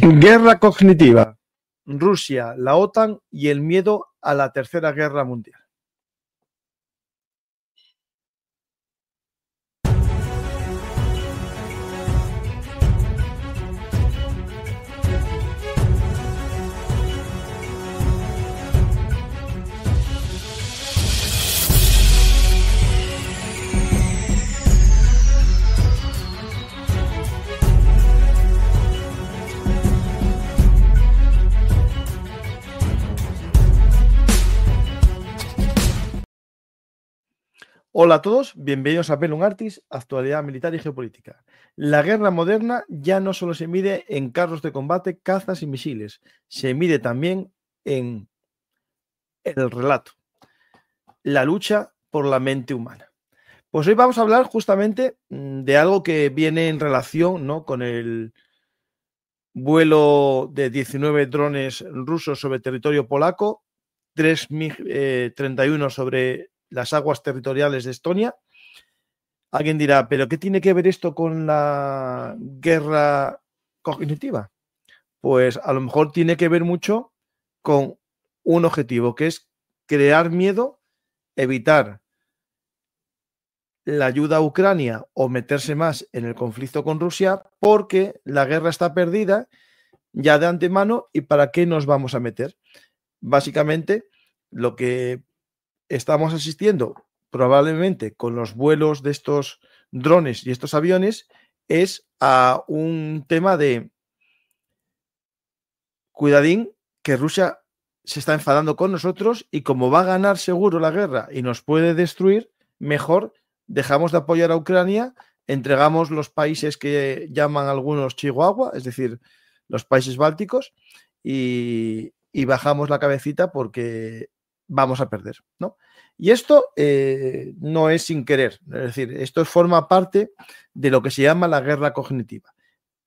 Guerra cognitiva. Rusia, la OTAN y el miedo a la Tercera Guerra Mundial. Hola a todos, bienvenidos a Bellum Artis, actualidad militar y geopolítica. La guerra moderna ya no solo se mide en carros de combate, cazas y misiles, se mide también en el relato, la lucha por la mente humana. Pues hoy vamos a hablar justamente de algo que viene en relación, ¿no?, con el vuelo de 19 drones rusos sobre territorio polaco, 3 MiG-31 sobre las aguas territoriales de Estonia. Alguien dirá, ¿pero qué tiene que ver esto con la guerra cognitiva? Pues a lo mejor tiene que ver mucho con un objetivo, que es crear miedo, evitar la ayuda a Ucrania o meterse más en el conflicto con Rusia, porque la guerra está perdida ya de antemano y ¿para qué nos vamos a meter? Básicamente, lo que estamos asistiendo probablemente con los vuelos de estos drones y estos aviones es a un tema de cuidadín, que Rusia se está enfadando con nosotros y como va a ganar seguro la guerra y nos puede destruir, mejor dejamos de apoyar a Ucrania, entregamos los países que llaman algunos Chihuahua, es decir, los países bálticos, y bajamos la cabecita porque vamos a perder, ¿no? Y esto no es sin querer, es decir, esto forma parte de lo que se llama la guerra cognitiva,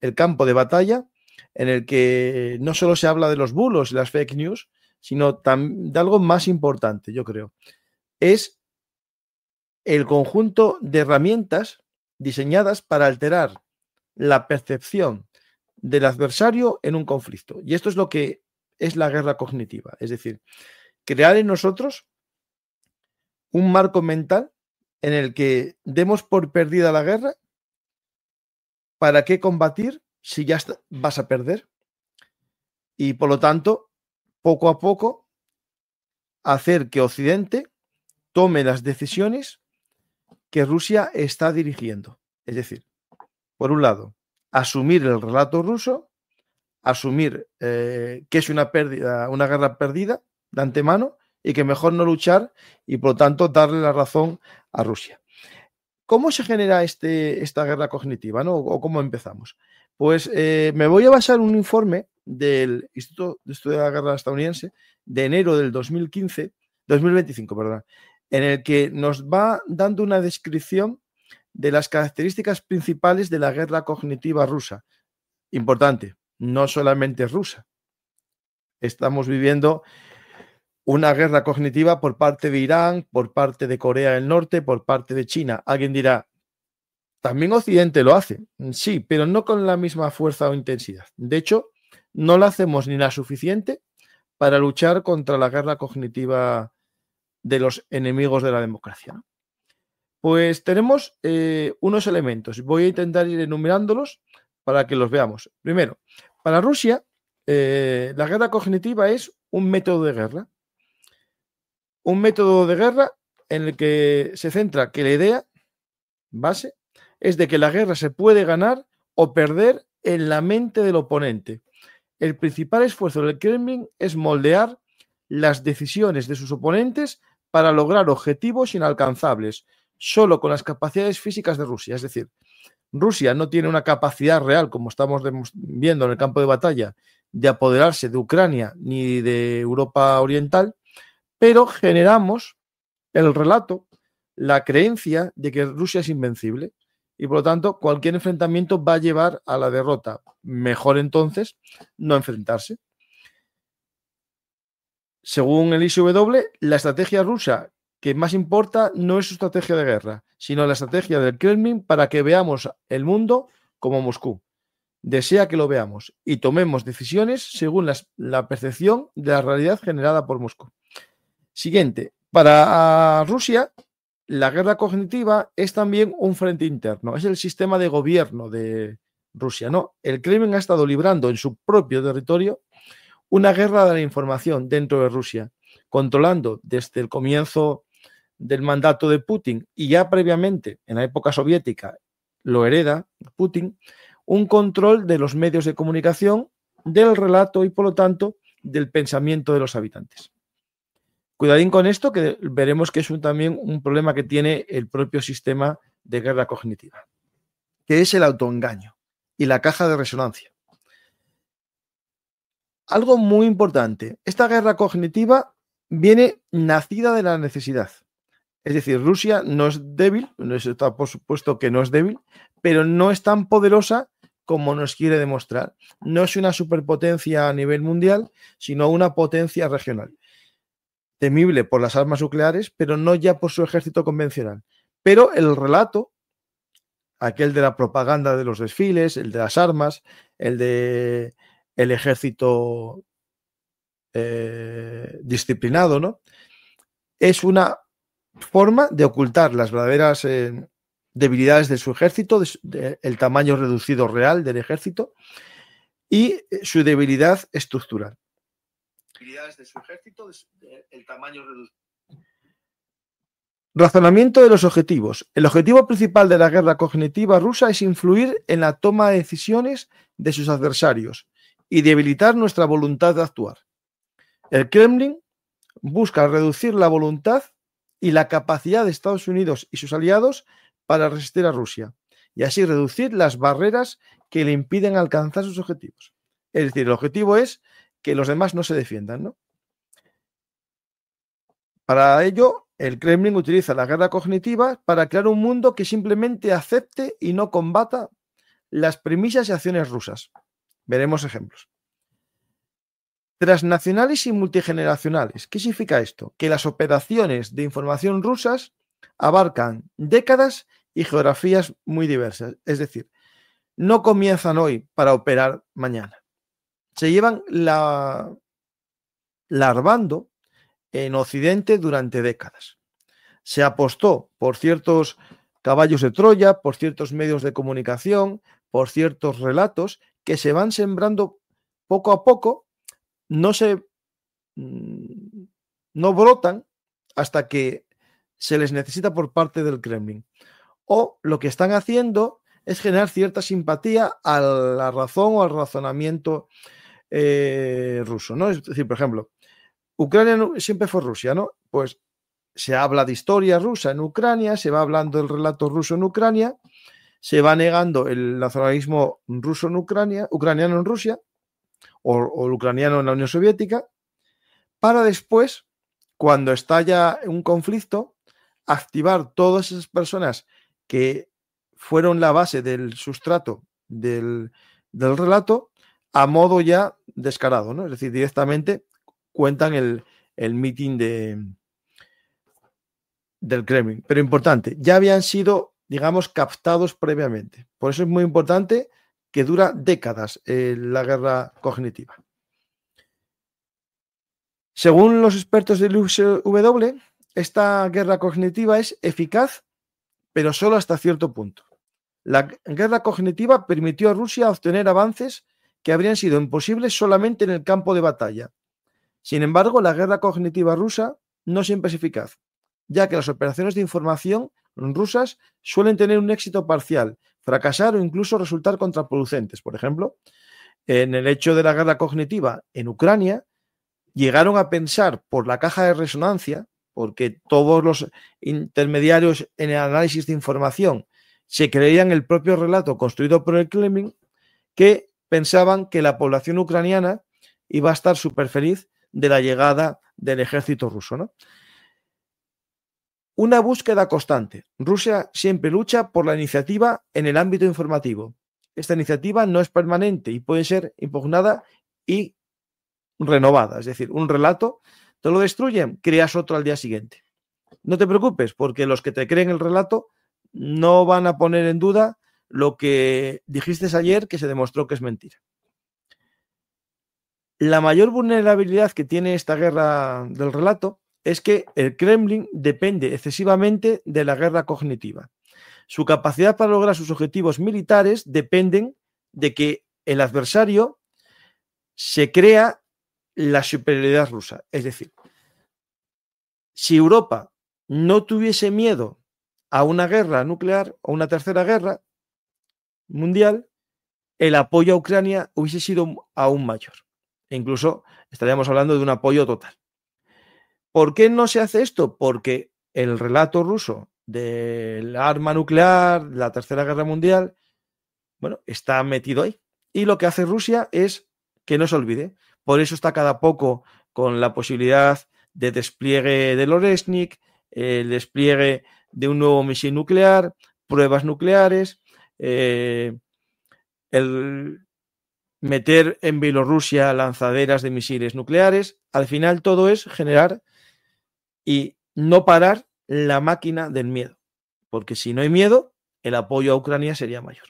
el campo de batalla en el que no solo se habla de los bulos y las fake news, sino de algo más importante, yo creo, es el conjunto de herramientas diseñadas para alterar la percepción del adversario en un conflicto. Y esto es lo que es la guerra cognitiva, es decir, crear en nosotros un marco mental en el que demos por perdida la guerra. ¿Para qué combatir si ya vas a perder? Y por lo tanto, poco a poco, hacer que Occidente tome las decisiones que Rusia está dirigiendo. Es decir, por un lado, asumir el relato ruso, asumir que es una guerra perdida de antemano y que mejor no luchar y por lo tanto darle la razón a Rusia. ¿Cómo se genera esta guerra cognitiva, ¿no? ¿O cómo empezamos? Pues me voy a basar en un informe del Instituto de Estudio de la Guerra estadounidense de enero del 2025, perdón, en el que nos va dando una descripción de las características principales de la guerra cognitiva rusa. Importante, no solamente rusa. Estamos viviendo una guerra cognitiva por parte de Irán, por parte de Corea del Norte, por parte de China. Alguien dirá, también Occidente lo hace. Sí, pero no con la misma fuerza o intensidad. De hecho, no la hacemos ni la suficiente para luchar contra la guerra cognitiva de los enemigos de la democracia, ¿no? Pues tenemos unos elementos. Voy a intentar ir enumerándolos para que los veamos. Primero, para Rusia, la guerra cognitiva es un método de guerra. Un método de guerra en el que se centra que la idea base es de que la guerra se puede ganar o perder en la mente del oponente. El principal esfuerzo del Kremlin es moldear las decisiones de sus oponentes para lograr objetivos inalcanzables solo con las capacidades físicas de Rusia. Es decir, Rusia no tiene una capacidad real, como estamos viendo en el campo de batalla, de apoderarse de Ucrania ni de Europa Oriental, pero generamos el relato, la creencia de que Rusia es invencible y por lo tanto cualquier enfrentamiento va a llevar a la derrota. Mejor entonces no enfrentarse. Según el ISW, la estrategia rusa que más importa no es su estrategia de guerra, sino la estrategia del Kremlin para que veamos el mundo como Moscú. desea que lo veamos y tomemos decisiones según la percepción de la realidad generada por Moscú. Siguiente, para Rusia, la guerra cognitiva es también un frente interno, es el sistema de gobierno de Rusia, ¿no? El Kremlin ha estado librando en su propio territorio una guerra de la información dentro de Rusia, controlando desde el comienzo del mandato de Putin y ya previamente, en la época soviética, lo hereda Putin, un control de los medios de comunicación, del relato y, por lo tanto, del pensamiento de los habitantes. Cuidadín con esto, que veremos que es también un problema que tiene el propio sistema de guerra cognitiva, que es el autoengaño y la caja de resonancia. Algo muy importante, esta guerra cognitiva viene nacida de la necesidad. Es decir, Rusia no es débil, está por supuesto que no es débil, pero no es tan poderosa como nos quiere demostrar. No es una superpotencia a nivel mundial, sino una potencia regional. Temible por las armas nucleares, pero no ya por su ejército convencional. Pero el relato, aquel de la propaganda de los desfiles, el de las armas, el de el ejército disciplinado, ¿no? Es una forma de ocultar las verdaderas debilidades de su ejército, el tamaño reducido real del ejército y su debilidad estructural. Debilidades de su ejército, el tamaño reducido. Razonamiento de los objetivos. El objetivo principal de la guerra cognitiva rusa es influir en la toma de decisiones de sus adversarios y debilitar nuestra voluntad de actuar. El Kremlin busca reducir la voluntad y la capacidad de Estados Unidos y sus aliados para resistir a Rusia y así reducir las barreras que le impiden alcanzar sus objetivos. Es decir, el objetivo es que los demás no se defiendan, ¿no? Para ello, el Kremlin utiliza la guerra cognitiva para crear un mundo que simplemente acepte y no combata las premisas y acciones rusas. Veremos ejemplos. Transnacionales y multigeneracionales. ¿Qué significa esto? Que las operaciones de información rusas abarcan décadas y geografías muy diversas. Es decir, no comienzan hoy para operar mañana. Se llevan larvando en Occidente durante décadas. Se apostó por ciertos caballos de Troya, por ciertos medios de comunicación, por ciertos relatos que se van sembrando poco a poco. No brotan hasta que se les necesita por parte del Kremlin. O lo que están haciendo es generar cierta simpatía a la razón o al razonamiento ruso, ¿no? Es decir, por ejemplo, Ucrania siempre fue Rusia, ¿no? Pues se habla de historia rusa en Ucrania, se va hablando del relato ruso en Ucrania, se va negando el nacionalismo ruso en Ucrania, ucraniano en Rusia, o el ucraniano en la Unión Soviética, para después, cuando estalla un conflicto, activar todas esas personas que fueron la base del sustrato del relato a modo ya descarado, ¿no? Es decir, directamente cuentan el mitin del Kremlin. Pero importante, ya habían sido, digamos, captados previamente. Por eso es muy importante que dura décadas la guerra cognitiva. Según los expertos del USW, esta guerra cognitiva es eficaz, pero solo hasta cierto punto. La guerra cognitiva permitió a Rusia obtener avances que habrían sido imposibles solamente en el campo de batalla. Sin embargo, la guerra cognitiva rusa no siempre es eficaz, ya que las operaciones de información rusas suelen tener un éxito parcial, fracasar o incluso resultar contraproducentes. Por ejemplo, en el hecho de la guerra cognitiva en Ucrania, llegaron a pensar por la caja de resonancia, porque todos los intermediarios en el análisis de información se creían el propio relato construido por el Kremlin, que pensaban que la población ucraniana iba a estar súper feliz de la llegada del ejército ruso, ¿no? Una búsqueda constante. Rusia siempre lucha por la iniciativa en el ámbito informativo. Esta iniciativa no es permanente y puede ser impugnada y renovada. Es decir, un relato te lo destruyen, creas otro al día siguiente. No te preocupes, porque los que te creen el relato no van a poner en duda lo que dijiste ayer, que se demostró que es mentira. La mayor vulnerabilidad que tiene esta guerra del relato es que el Kremlin depende excesivamente de la guerra cognitiva. Su capacidad para lograr sus objetivos militares dependen de que el adversario se crea la superioridad rusa. Es decir, si Europa no tuviese miedo a una guerra nuclear o una tercera guerra mundial, el apoyo a Ucrania hubiese sido aún mayor. E incluso estaríamos hablando de un apoyo total. ¿Por qué no se hace esto? Porque el relato ruso del arma nuclear, la tercera guerra mundial, bueno, está metido ahí. Y lo que hace Rusia es que no se olvide. Por eso está cada poco con la posibilidad de despliegue del Oreshnik, el despliegue de un nuevo misil nuclear, pruebas nucleares, el meter en Bielorrusia lanzaderas de misiles nucleares. Al final todo es generar y no parar la máquina del miedo, porque si no hay miedo, el apoyo a Ucrania sería mayor.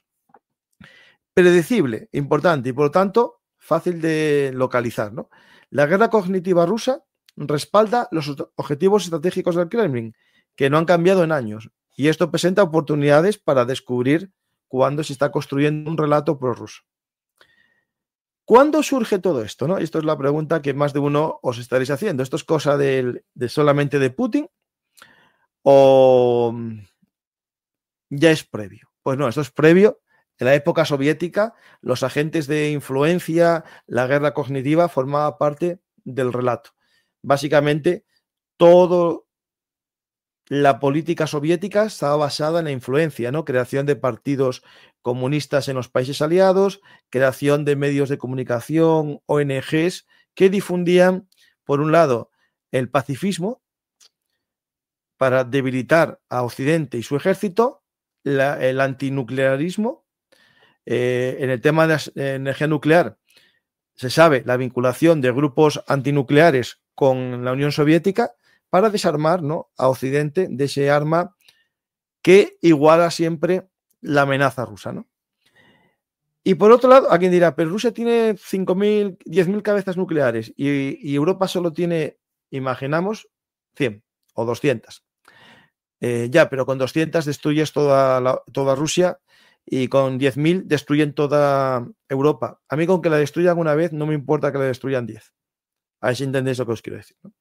Predecible, importante y por lo tanto fácil de localizar, ¿no? La guerra cognitiva rusa respalda los objetivos estratégicos del Kremlin, que no han cambiado en años, y esto presenta oportunidades para descubrir cuándo se está construyendo un relato prorruso. ¿Cuándo surge todo esto? ¿No? Esto es la pregunta que más de uno os estaréis haciendo. ¿Esto es cosa de solamente de Putin o ya es previo? Pues no, esto es previo. En la época soviética, los agentes de influencia, la guerra cognitiva, formaba parte del relato. Básicamente, toda la política soviética estaba basada en la influencia, ¿no? Creación de partidos comunistas en los países aliados, creación de medios de comunicación, ONGs, que difundían, por un lado, el pacifismo para debilitar a Occidente y su ejército, el antinuclearismo. En el tema de la energía nuclear se sabe la vinculación de grupos antinucleares con la Unión Soviética para desarmar, ¿no?, a Occidente de ese arma que iguala siempre la amenaza rusa, ¿no? Y por otro lado, alguien dirá, pero Rusia tiene 5.000, 10.000 cabezas nucleares y Europa solo tiene, imaginamos, 100 o 200. Ya, pero con 200 destruyes toda Rusia y con 10.000 destruyen toda Europa. A mí con que la destruyan una vez no me importa que la destruyan 10. A ver si entendéis lo que os quiero decir, ¿no?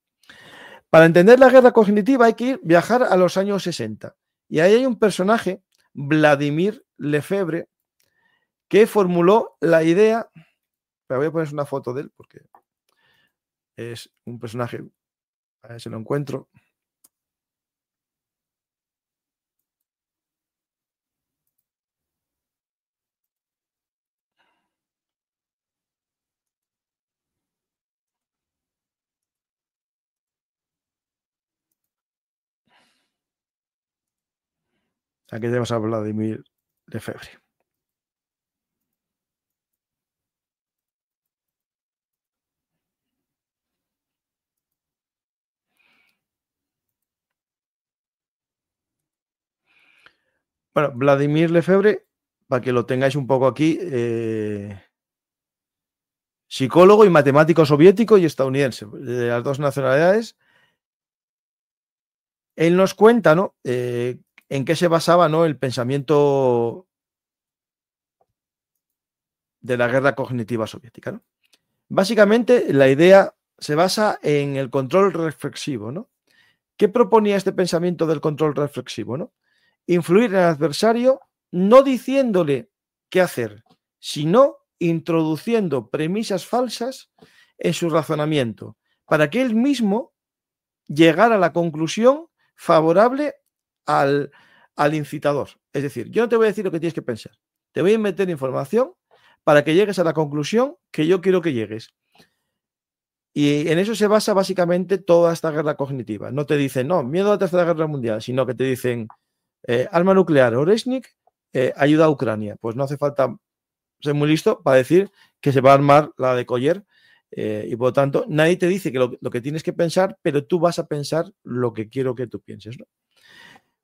Para entender la guerra cognitiva hay que viajar a los años 60. Y ahí hay un personaje, Vladimir Lefebvre, que formuló la idea. Pero voy a poner una foto de él porque es un personaje. A ver si lo encuentro. Aquí tenemos a Vladimir Lefebvre. Bueno, Vladimir Lefebvre, para que lo tengáis un poco aquí, psicólogo y matemático soviético y estadounidense, de las dos nacionalidades. Él nos cuenta, ¿no?, en qué se basaba, ¿no?, el pensamiento de la guerra cognitiva soviética, ¿no? Básicamente, la idea se basa en el control reflexivo, ¿no? ¿Qué proponía este pensamiento del control reflexivo, ¿no? Influir en el adversario no diciéndole qué hacer, sino introduciendo premisas falsas en su razonamiento para que él mismo llegara a la conclusión favorable al incitador. Es decir, yo no te voy a decir lo que tienes que pensar, te voy a meter información para que llegues a la conclusión que yo quiero que llegues. Y en eso se basa básicamente toda esta guerra cognitiva. No te dicen, no, miedo a la tercera guerra mundial, sino que te dicen, arma nuclear, Oreshnik, ayuda a Ucrania. Pues no hace falta ser muy listo para decir que se va a armar la de Collier. Y por lo tanto, nadie te dice que lo que tienes que pensar, pero tú vas a pensar lo que quiero que tú pienses, ¿no?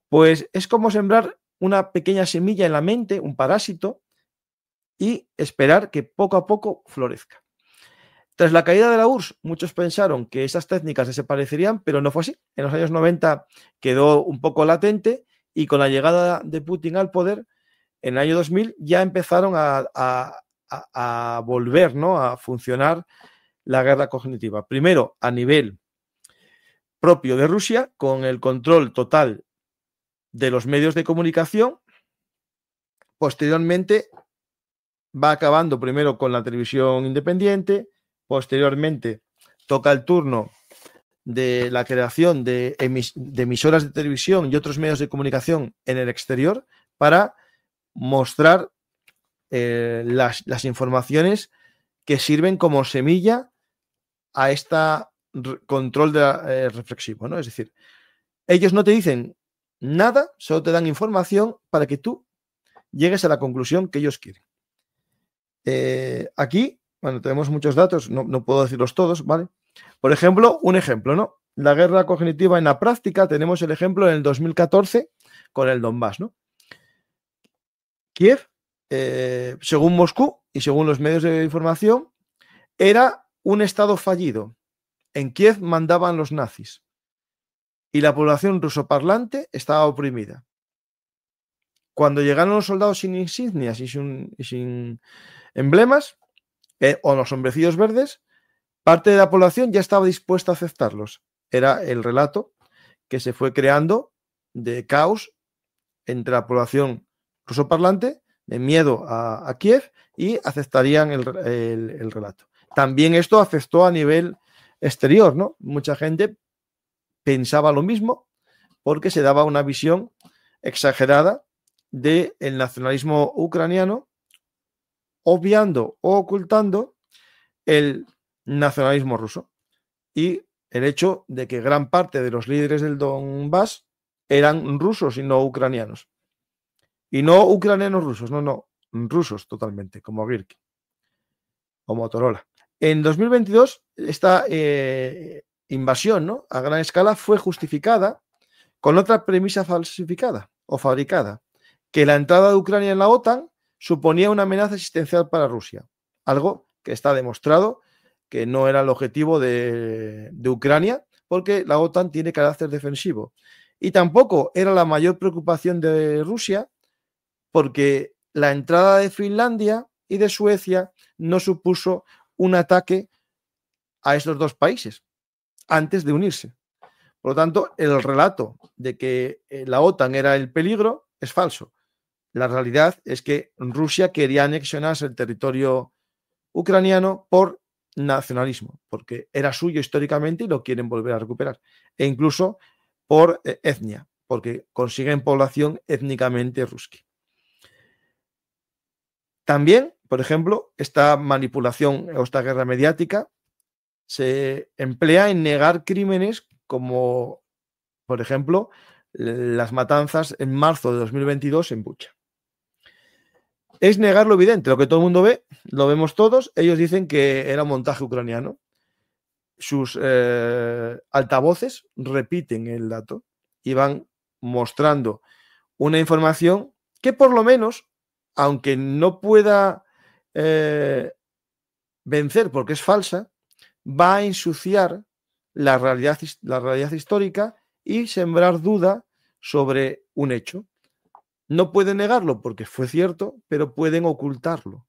Pues es como sembrar una pequeña semilla en la mente, un parásito, y esperar que poco a poco florezca. Tras la caída de la URSS, muchos pensaron que esas técnicas desaparecerían, pero no fue así. En los años 90 quedó un poco latente y con la llegada de Putin al poder, en el año 2000 ya empezaron a volver, ¿no?, a funcionar la guerra cognitiva. Primero, a nivel propio de Rusia, con el control total de los medios de comunicación. Posteriormente va acabando primero con la televisión independiente, posteriormente toca el turno de la creación de emisoras de televisión y otros medios de comunicación en el exterior para mostrar las informaciones que sirven como semilla a este control reflexivo, ¿no? Es decir, ellos no te dicen nada, solo te dan información para que tú llegues a la conclusión que ellos quieren. Aquí, bueno, tenemos muchos datos, no puedo decirlos todos, ¿vale? Por ejemplo, un ejemplo, ¿no? La guerra cognitiva en la práctica, tenemos el ejemplo en el 2014 con el Donbass, ¿no? Kiev, según Moscú y según los medios de información, era un estado fallido. En Kiev mandaban los nazis y la población rusoparlante estaba oprimida. Cuando llegaron los soldados sin insignias y sin emblemas, o los hombrecillos verdes, parte de la población ya estaba dispuesta a aceptarlos. Era el relato que se fue creando de caos entre la población rusoparlante, de miedo a Kiev, y aceptarían el relato. También esto afectó a nivel exterior, ¿no? Mucha gente pensaba lo mismo porque se daba una visión exagerada del nacionalismo ucraniano, obviando o ocultando el nacionalismo ruso y el hecho de que gran parte de los líderes del Donbass eran rusos y no ucranianos. Y no ucranianos rusos, no, rusos totalmente, como Girkin o Motorola. En 2022, esta invasión, ¿no?, a gran escala fue justificada con otra premisa falsificada o fabricada, que la entrada de Ucrania en la OTAN suponía una amenaza existencial para Rusia, algo que está demostrado que no era el objetivo de Ucrania, porque la OTAN tiene carácter defensivo. Y tampoco era la mayor preocupación de Rusia, porque la entrada de Finlandia y de Suecia no supuso un ataque a estos dos países antes de unirse. Por lo tanto, el relato de que la OTAN era el peligro es falso. La realidad es que Rusia quería anexionarse el territorio ucraniano por nacionalismo, porque era suyo históricamente y lo quieren volver a recuperar. E incluso por etnia, porque consiguen población étnicamente ruski. También, por ejemplo, esta manipulación o esta guerra mediática se emplea en negar crímenes como, por ejemplo, las matanzas en marzo de 2022 en Bucha. Es negar lo evidente, lo que todo el mundo ve, lo vemos todos. Ellos dicen que era un montaje ucraniano. Sus altavoces repiten el dato y van mostrando una información que por lo menos, aunque no pueda vencer porque es falsa, va a ensuciar la realidad histórica y sembrar duda sobre un hecho. No pueden negarlo porque fue cierto, pero pueden ocultarlo.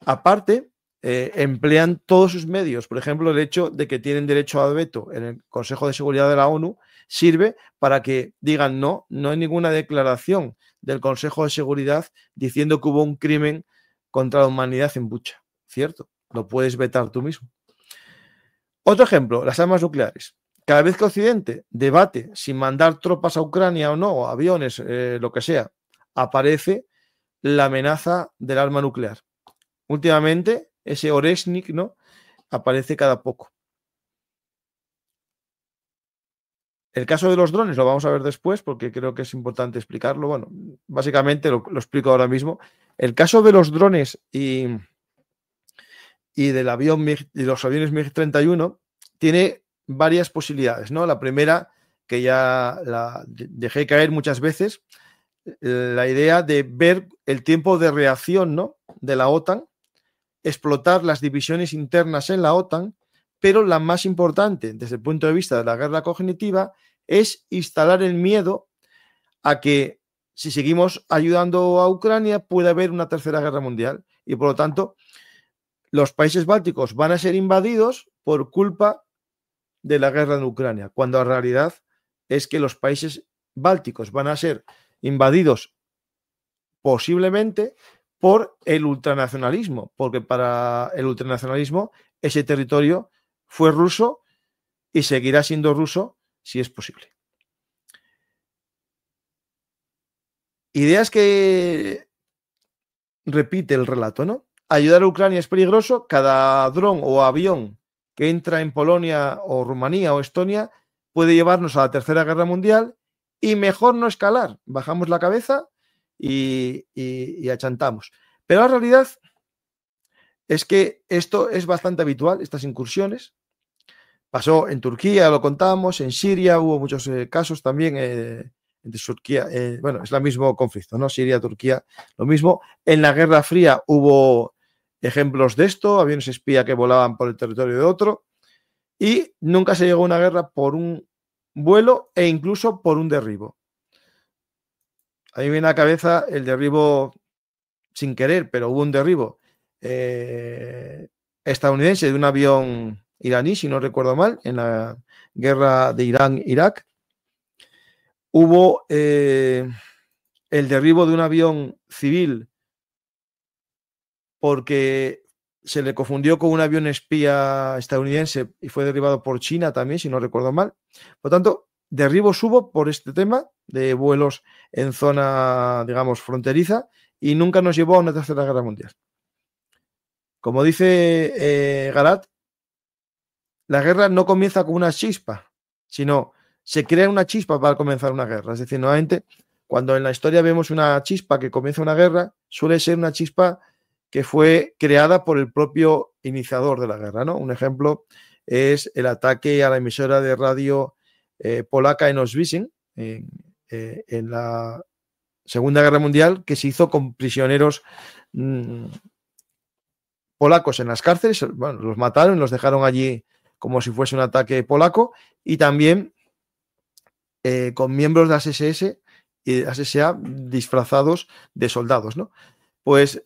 Aparte, emplean todos sus medios. Por ejemplo, el hecho de que tienen derecho a veto en el Consejo de Seguridad de la ONU sirve para que digan no hay ninguna declaración del Consejo de Seguridad diciendo que hubo un crimen contra la humanidad en Bucha. ¿Cierto? Lo puedes vetar tú mismo. Otro ejemplo, las armas nucleares. Cada vez que Occidente debate si mandar tropas a Ucrania o no, o aviones, lo que sea, aparece la amenaza del arma nuclear. Últimamente, ese Oreshnik, ¿no?, aparece cada poco. El caso de los drones lo vamos a ver después porque creo que es importante explicarlo. Bueno, básicamente lo explico ahora mismo. El caso de los drones y del avión MiG, y los aviones MiG-31 tiene varias posibilidades, ¿no? La primera, que ya la dejé caer muchas veces, la idea de ver el tiempo de reacción, ¿no?, de la OTAN, explotar las divisiones internas en la OTAN, pero la más importante desde el punto de vista de la guerra cognitiva es instalar el miedo a que si seguimos ayudando a Ucrania puede haber una tercera guerra mundial y por lo tanto los países bálticos van a ser invadidos por culpa de la guerra en Ucrania, cuando la realidad es que los países bálticos van a ser invadidos posiblemente por el ultranacionalismo, porque para el ultranacionalismo ese territorio fue ruso y seguirá siendo ruso si es posible. Ideas que repite el relato, ¿no? Ayudar a Ucrania es peligroso, cada dron o avión que entra en Polonia o Rumanía o Estonia puede llevarnos a la Tercera Guerra Mundial y mejor no escalar, bajamos la cabeza y achantamos. Pero la realidad es que esto es bastante habitual, estas incursiones. Pasó en Turquía, lo contamos, en Siria hubo muchos casos también entre Turquía, bueno, es el mismo conflicto, ¿no? Siria, Turquía, lo mismo. En la Guerra Fría hubo ejemplos de esto, aviones espía que volaban por el territorio de otro, y nunca se llegó a una guerra por un vuelo e incluso por un derribo. A mí me viene a la cabeza el derribo sin querer, pero hubo un derribo estadounidense de un avión iraní, si no recuerdo mal, en la guerra de Irán-Irak. Hubo el derribo de un avión civil porque se le confundió con un avión espía estadounidense y fue derribado por China también, si no recuerdo mal. Por lo tanto, derribos hubo por este tema de vuelos en zona, digamos, fronteriza y nunca nos llevó a una tercera guerra mundial. Como dice Garat, la guerra no comienza con una chispa, sino se crea una chispa para comenzar una guerra. Es decir, nuevamente, cuando en la historia vemos una chispa que comienza una guerra, suele ser una chispa que fue creada por el propio iniciador de la guerra, ¿no? Un ejemplo es el ataque a la emisora de radio polaca en Oswiecim, en la Segunda Guerra Mundial, que se hizo con prisioneros polacos en las cárceles. Bueno, los mataron, los dejaron allí como si fuese un ataque polaco, y también con miembros de las SS y de las SA disfrazados de soldados, ¿no? Pues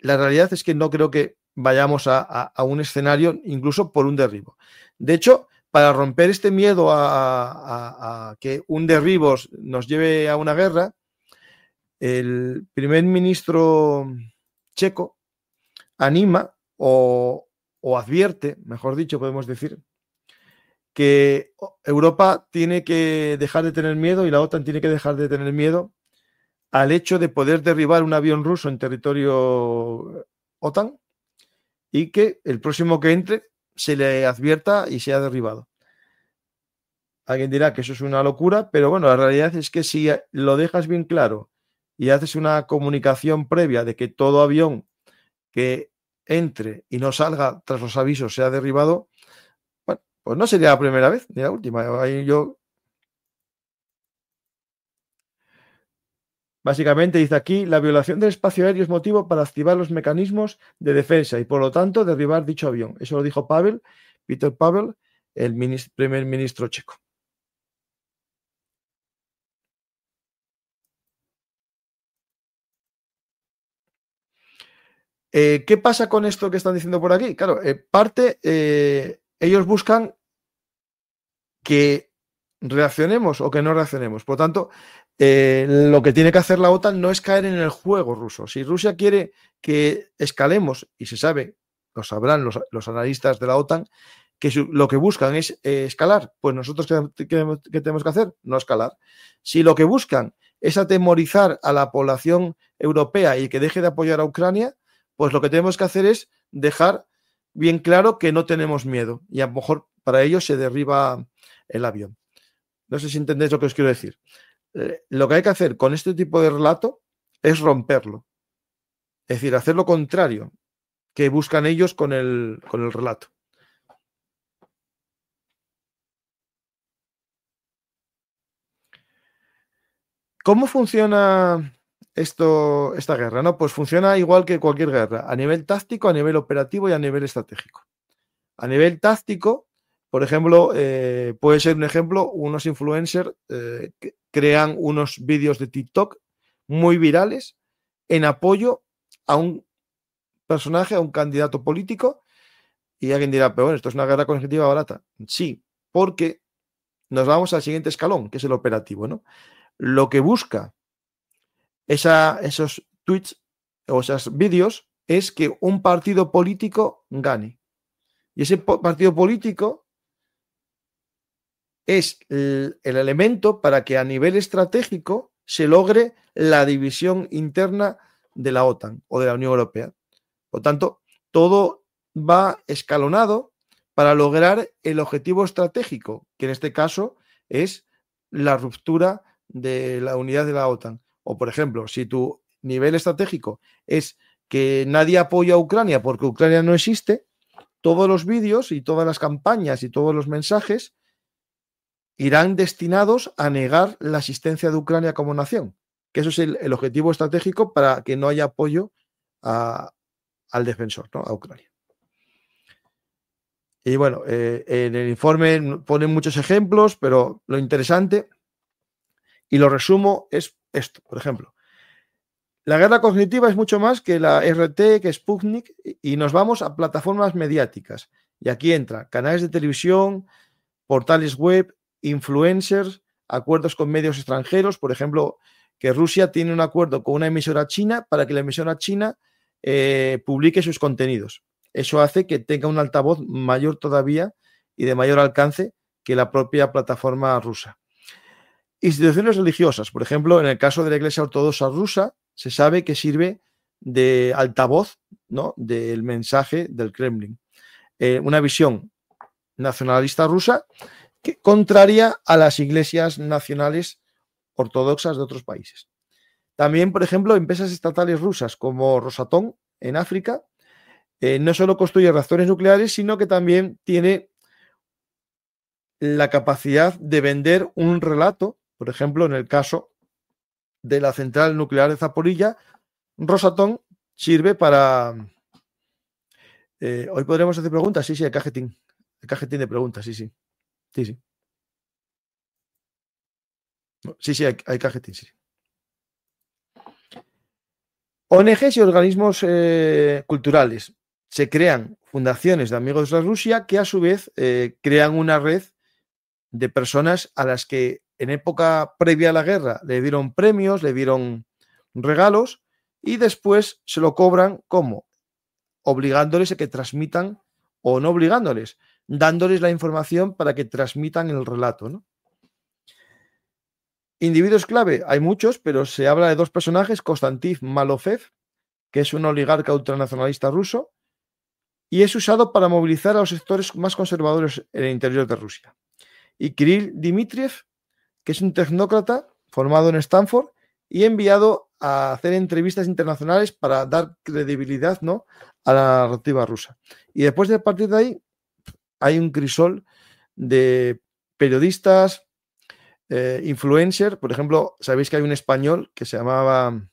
la realidad es que no creo que vayamos a un escenario incluso por un derribo. De hecho, para romper este miedo a que un derribo nos lleve a una guerra, el primer ministro checo anima o advierte, mejor dicho, podemos decir, que Europa tiene que dejar de tener miedo y la OTAN tiene que dejar de tener miedo al hecho de poder derribar un avión ruso en territorio OTAN y que el próximo que entre se le advierta y sea derribado. Alguien dirá que eso es una locura, pero bueno, la realidad es que si lo dejas bien claro y haces una comunicación previa de que todo avión que entre y no salga tras los avisos sea derribado, bueno, pues no sería la primera vez ni la última. Ahí yo básicamente dice aquí, la violación del espacio aéreo es motivo para activar los mecanismos de defensa y por lo tanto derribar dicho avión. Eso lo dijo Peter Pavel, el primer ministro checo. ¿Qué pasa con esto que están diciendo por aquí? Claro, ellos buscan que reaccionemos o que no reaccionemos. Por lo tanto, lo que tiene que hacer la OTAN no es caer en el juego ruso. Si Rusia quiere que escalemos, y se sabe, lo sabrán los analistas de la OTAN, que lo que buscan es escalar, pues nosotros ¿qué tenemos que hacer? No escalar. Si lo que buscan es atemorizar a la población europea y que deje de apoyar a Ucrania, pues lo que tenemos que hacer es dejar bien claro que no tenemos miedo y a lo mejor para ello se derriba el avión. No sé si entendéis lo que os quiero decir. Lo que hay que hacer con este tipo de relato es romperlo. Es decir, hacer lo contrario que buscan ellos con el relato. ¿Cómo funciona esta guerra? ¿No? Pues funciona igual que cualquier guerra, a nivel táctico, a nivel operativo y a nivel estratégico. A nivel táctico, por ejemplo, puede ser un ejemplo, unos influencers que crean unos vídeos de TikTok muy virales en apoyo a un personaje, a un candidato político, y alguien dirá, pero bueno, esto es una guerra cognitiva barata. Sí, porque nos vamos al siguiente escalón, que es el operativo, ¿no? Lo que busca esos tweets o esos vídeos es que un partido político gane. Y ese partido político es el elemento para que a nivel estratégico se logre la división interna de la OTAN o de la Unión Europea. Por tanto, todo va escalonado para lograr el objetivo estratégico, que en este caso es la ruptura de la unidad de la OTAN. O, por ejemplo, si tu nivel estratégico es que nadie apoya a Ucrania porque Ucrania no existe, todos los vídeos y todas las campañas y todos los mensajes irán destinados a negar la existencia de Ucrania como nación, que eso es el objetivo estratégico para que no haya apoyo al defensor, ¿no? A Ucrania. Y bueno, en el informe ponen muchos ejemplos, pero lo interesante, y lo resumo, es esto, por ejemplo. La guerra cognitiva es mucho más que la RT, que Sputnik, y nos vamos a plataformas mediáticas. Y aquí entra canales de televisión, portales web, influencers, acuerdos con medios extranjeros, por ejemplo, que Rusia tiene un acuerdo con una emisora china para que la emisora china publique sus contenidos. Eso hace que tenga un altavoz mayor todavía y de mayor alcance que la propia plataforma rusa. Instituciones religiosas, por ejemplo, en el caso de la Iglesia Ortodoxa rusa, se sabe que sirve de altavoz, ¿no?, del mensaje del Kremlin. Una visión nacionalista rusa que contraria a las iglesias nacionales ortodoxas de otros países. También, por ejemplo, empresas estatales rusas como Rosatom en África no solo construye reactores nucleares, sino que también tiene la capacidad de vender un relato. Por ejemplo, en el caso de la central nuclear de Zaporilla, Rosatom sirve para... hoy podremos hacer preguntas, sí, el cajetín de preguntas, sí. Sí, hay cajetín, sí. ONGs y organismos culturales. Se crean fundaciones de amigos de Rusia que a su vez crean una red de personas a las que en época previa a la guerra le dieron premios, le dieron regalos y después se lo cobran como obligándoles a que transmitan o no obligándoles, dándoles la información para que transmitan el relato, ¿no? Individuos clave, hay muchos, pero se habla de dos personajes, Konstantin Malofev, que es un oligarca ultranacionalista ruso, y es usado para movilizar a los sectores más conservadores en el interior de Rusia. Y Kirill Dmitriev, que es un tecnócrata formado en Stanford y enviado a hacer entrevistas internacionales para dar credibilidad, ¿no?, a la narrativa rusa. Y después de partir de ahí, hay un crisol de periodistas, influencers. Por ejemplo, sabéis que hay un español que se llamaba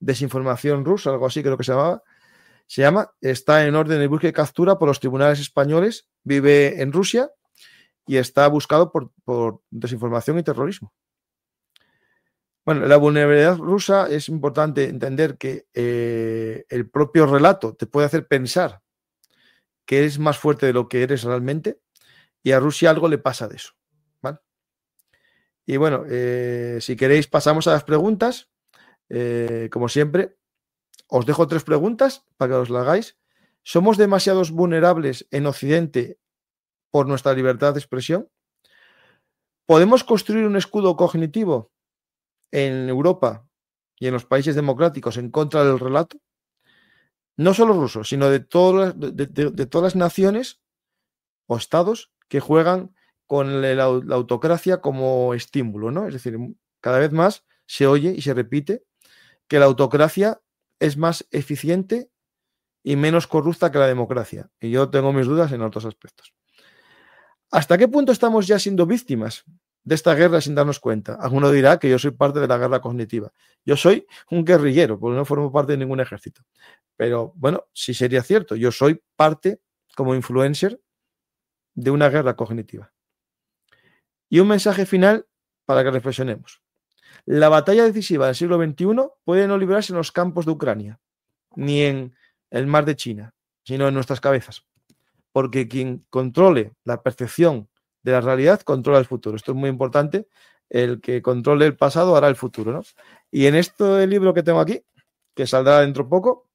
Desinformación Rusa, algo así creo que se llama, está en orden de búsqueda y captura por los tribunales españoles, vive en Rusia y está buscado por desinformación y terrorismo. Bueno, la vulnerabilidad rusa es importante entender que el propio relato te puede hacer pensar que eres más fuerte de lo que eres realmente, y a Rusia algo le pasa de eso, ¿vale? Y bueno, si queréis pasamos a las preguntas. Como siempre, os dejo 3 preguntas para que os las hagáis. ¿Somos demasiados vulnerables en Occidente por nuestra libertad de expresión? ¿Podemos construir un escudo cognitivo en Europa y en los países democráticos en contra del relato? No solo rusos, sino de todas las naciones o estados que juegan con la autocracia como estímulo, ¿no? Es decir, cada vez más se oye y se repite que la autocracia es más eficiente y menos corrupta que la democracia. Y yo tengo mis dudas en otros aspectos. ¿Hasta qué punto estamos ya siendo víctimas de esta guerra sin darnos cuenta. Alguno dirá que yo soy parte de la guerra cognitiva. Yo soy un guerrillero, porque no formo parte de ningún ejército. Pero bueno, sí sería cierto. Yo soy parte, como influencer, de una guerra cognitiva. Y un mensaje final para que reflexionemos. La batalla decisiva del siglo XXI puede no librarse en los campos de Ucrania, ni en el mar de China, sino en nuestras cabezas. Porque quien controle la percepción de la realidad controla el futuro. Esto es muy importante. El que controle el pasado hará el futuro, ¿no? Y en este libro que tengo aquí, que saldrá dentro de poco,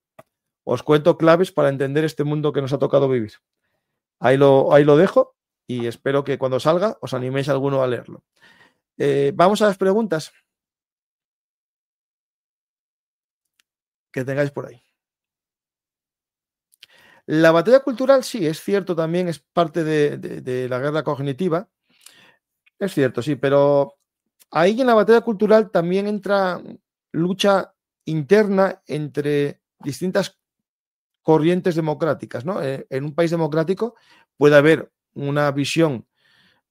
os cuento claves para entender este mundo que nos ha tocado vivir. Ahí lo dejo y espero que cuando salga os animéis alguno a leerlo. Vamos a las preguntas que tengáis por ahí. La batalla cultural, sí, es cierto, también es parte de la guerra cognitiva. Es cierto, sí, pero ahí en la batalla cultural también entra lucha interna entre distintas corrientes democráticas, ¿no? En un país democrático puede haber una visión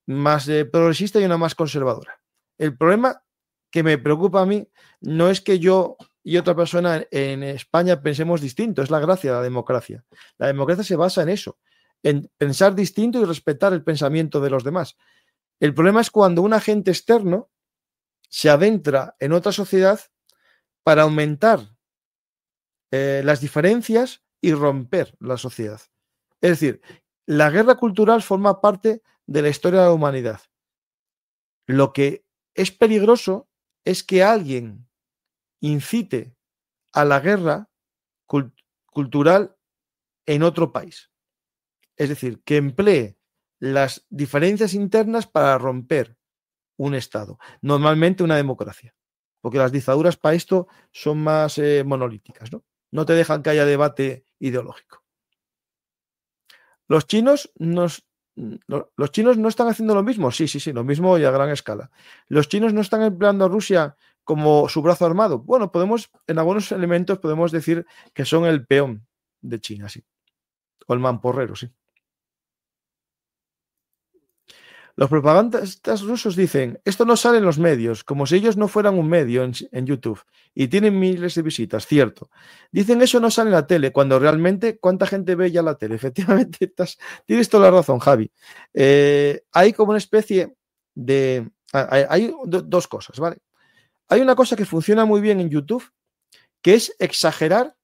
más progresista y una más conservadora. El problema que me preocupa a mí no es que yo y otra persona en España pensemos distinto, es la gracia de la democracia. La democracia se basa en eso, en pensar distinto y respetar el pensamiento de los demás. El problema es cuando un agente externo se adentra en otra sociedad para aumentar las diferencias y romper la sociedad. Es decir, la guerra cultural forma parte de la historia de la humanidad. Lo que es peligroso es que alguien incite a la guerra cultural en otro país. Es decir, que emplee las diferencias internas para romper un Estado, normalmente una democracia, porque las dictaduras para esto son más monolíticas, ¿no? No te dejan que haya debate ideológico. Los chinos no están haciendo lo mismo, sí, lo mismo y a gran escala. Los chinos no están empleando a Rusia como su brazo armado. Bueno, en algunos elementos podemos decir que son el peón de China, sí, o el mamporrero, sí. Los propagandistas rusos dicen, esto no sale en los medios, como si ellos no fueran un medio en YouTube, y tienen miles de visitas, cierto. Dicen eso no sale en la tele, cuando realmente, ¿cuánta gente ve ya la tele? Efectivamente, tienes toda la razón, Javi. Hay como una especie de... Hay dos cosas, ¿vale? Hay una cosa que funciona muy bien en YouTube, que es exagerar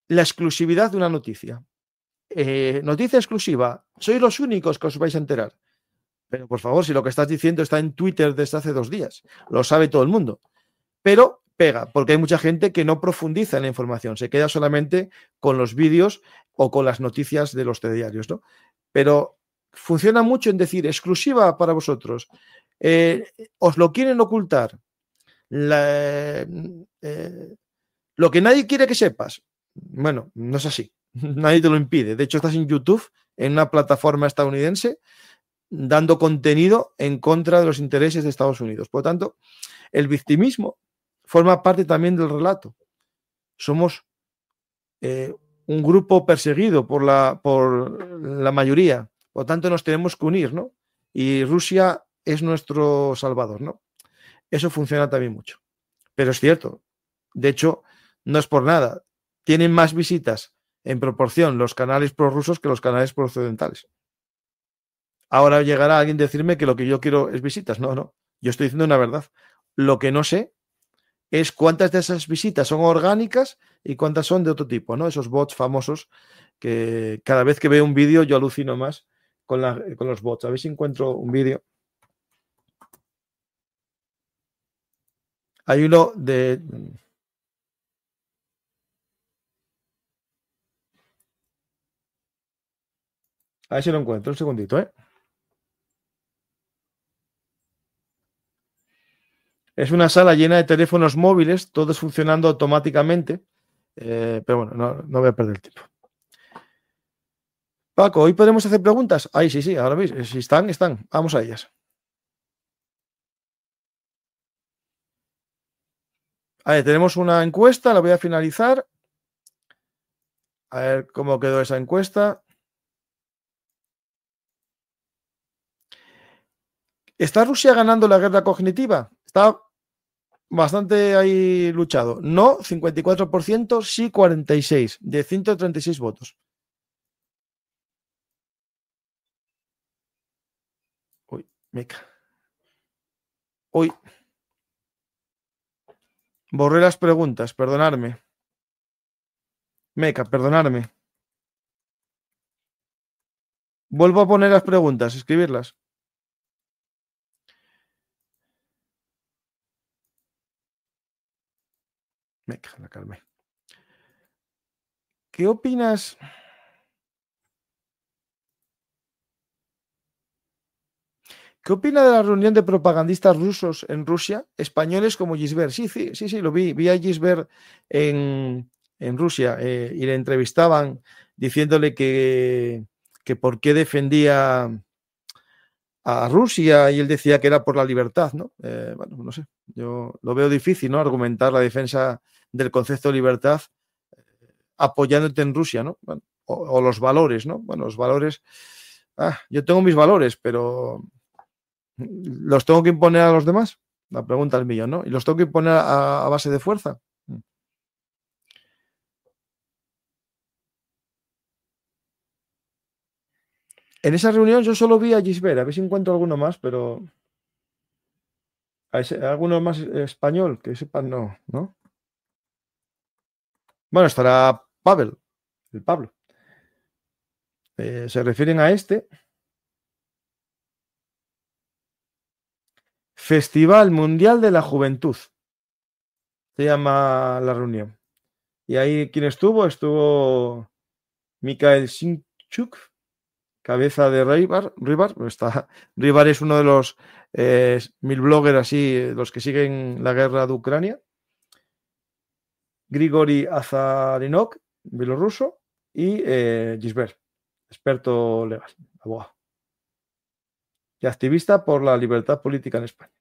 la exclusividad de una noticia. Noticia exclusiva, sois los únicos que os vais a enterar. Pero por favor, si lo que estás diciendo está en Twitter desde hace 2 días, lo sabe todo el mundo. Pero pega, porque hay mucha gente que no profundiza en la información, se queda solamente con los vídeos o con las noticias de los telediarios, ¿no? Pero funciona mucho en decir exclusiva para vosotros. Os lo quieren ocultar. Lo que nadie quiere que sepas. Bueno, no es así. Nadie te lo impide. De hecho, estás en YouTube, en una plataforma estadounidense, dando contenido en contra de los intereses de Estados Unidos. Por lo tanto, el victimismo forma parte también del relato. Somos un grupo perseguido por la mayoría. Por lo tanto, nos tenemos que unir, ¿no? Y Rusia es nuestro salvador, ¿no? Eso funciona también mucho. Pero es cierto. De hecho, no es por nada. Tienen más visitas en proporción los canales prorrusos que los canales prooccidentales. Ahora llegará alguien a decirme que lo que yo quiero es visitas. No. Yo estoy diciendo una verdad. Lo que no sé es cuántas de esas visitas son orgánicas y cuántas son de otro tipo, ¿no? Esos bots famosos que cada vez que veo un vídeo yo alucino más con los bots. A ver si encuentro un vídeo. Hay uno de... A ver si lo encuentro. Un segundito, ¿eh? Es una sala llena de teléfonos móviles, todos funcionando automáticamente. Pero bueno, no voy a perder el tiempo. Paco, ¿hoy podemos hacer preguntas? Ay, sí, ahora mismo. Si están. Vamos a ellas. A ver, tenemos una encuesta, la voy a finalizar. A ver cómo quedó esa encuesta. ¿Está Rusia ganando la guerra cognitiva? Está bastante ahí luchado. No, 54%, sí 46%, de 136 votos. Uy, meca. Uy, borré las preguntas, perdonadme. Meca, perdonadme. Vuelvo a poner las preguntas, escribirlas. Meca, la calmé. ¿Qué opinas? ¿Qué opina de la reunión de propagandistas rusos en Rusia, españoles como Gisbert? Sí, sí, sí, sí, lo vi. Vi a Gisbert en Rusia y le entrevistaban diciéndole que por qué defendía a Rusia y él decía que era por la libertad, ¿no? Bueno, no sé, yo lo veo difícil, ¿no? Argumentar la defensa del concepto de libertad apoyándote en Rusia, ¿no? Bueno, o los valores, ¿no? Bueno, los valores, yo tengo mis valores, pero ¿los tengo que imponer a los demás? La pregunta es mía, ¿no? ¿Y los tengo que imponer a base de fuerza? En esa reunión yo solo vi a Gisbert, a ver si encuentro alguno más, pero alguno más español, que sepan, no, ¿no? Bueno, estará Pavel, el Pablo. Se refieren a este Festival Mundial de la Juventud, se llama la reunión. Y ahí, ¿quién estuvo? Estuvo Mikhail Sinchuk, cabeza de Ribar. Ribar es uno de los 1000 bloggers así, los que siguen la guerra de Ucrania. Grigori Azarinok, bielorruso, y Gisbert, experto legal, abogado y activista por la libertad política en España.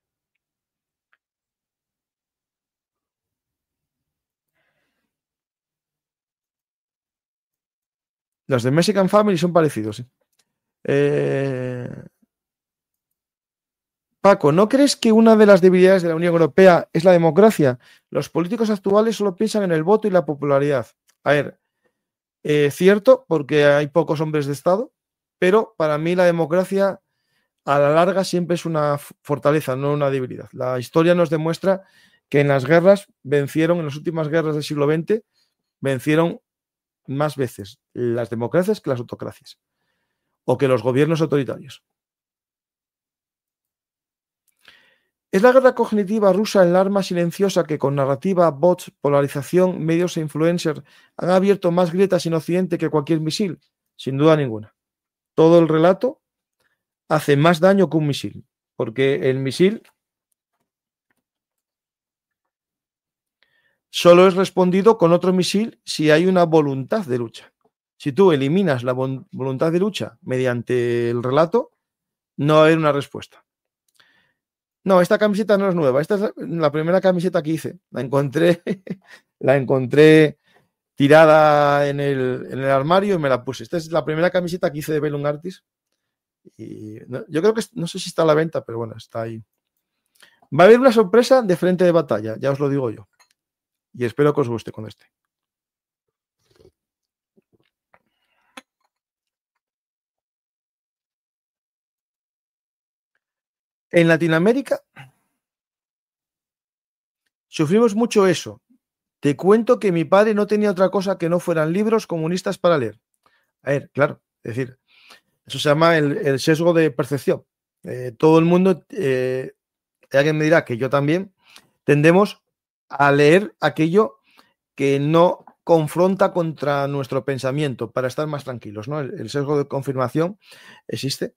Los de Mexican Family son parecidos. ¿Sí? Eh, Paco, ¿no crees que una de las debilidades de la Unión Europea es la democracia? Los políticos actuales solo piensan en el voto y la popularidad. A ver, cierto, porque hay pocos hombres de Estado, pero para mí la democracia a la larga siempre es una fortaleza, no una debilidad. La historia nos demuestra que en las guerras vencieron, en las últimas guerras del siglo XX, vencieron más veces las democracias que las autocracias o que los gobiernos autoritarios. ¿Es la guerra cognitiva rusa el arma silenciosa que con narrativa, bots, polarización, medios e influencers han abierto más grietas en Occidente que cualquier misil? Sin duda ninguna. Todo el relato hace más daño que un misil, porque el misil solo es respondido con otro misil si hay una voluntad de lucha. Si tú eliminas la voluntad de lucha mediante el relato, no va a haber una respuesta. No, esta camiseta no es nueva. Esta es la primera camiseta que hice. La encontré, la encontré tirada en el armario y me la puse. Esta es la primera camiseta que hice de Bellum Artis. Y yo creo que no sé si está a la venta, pero bueno, está ahí. Va a haber una sorpresa de frente de batalla, ya os lo digo yo. Y espero que os guste con este. En Latinoamérica sufrimos mucho eso. Te cuento que mi padre no tenía otra cosa que no fueran libros comunistas para leer. A ver, claro, es decir, eso se llama el sesgo de percepción. Todo el mundo, alguien me dirá que yo también, tendemos a leer aquello que no confronta contra nuestro pensamiento para estar más tranquilos, ¿no? El sesgo de confirmación existe.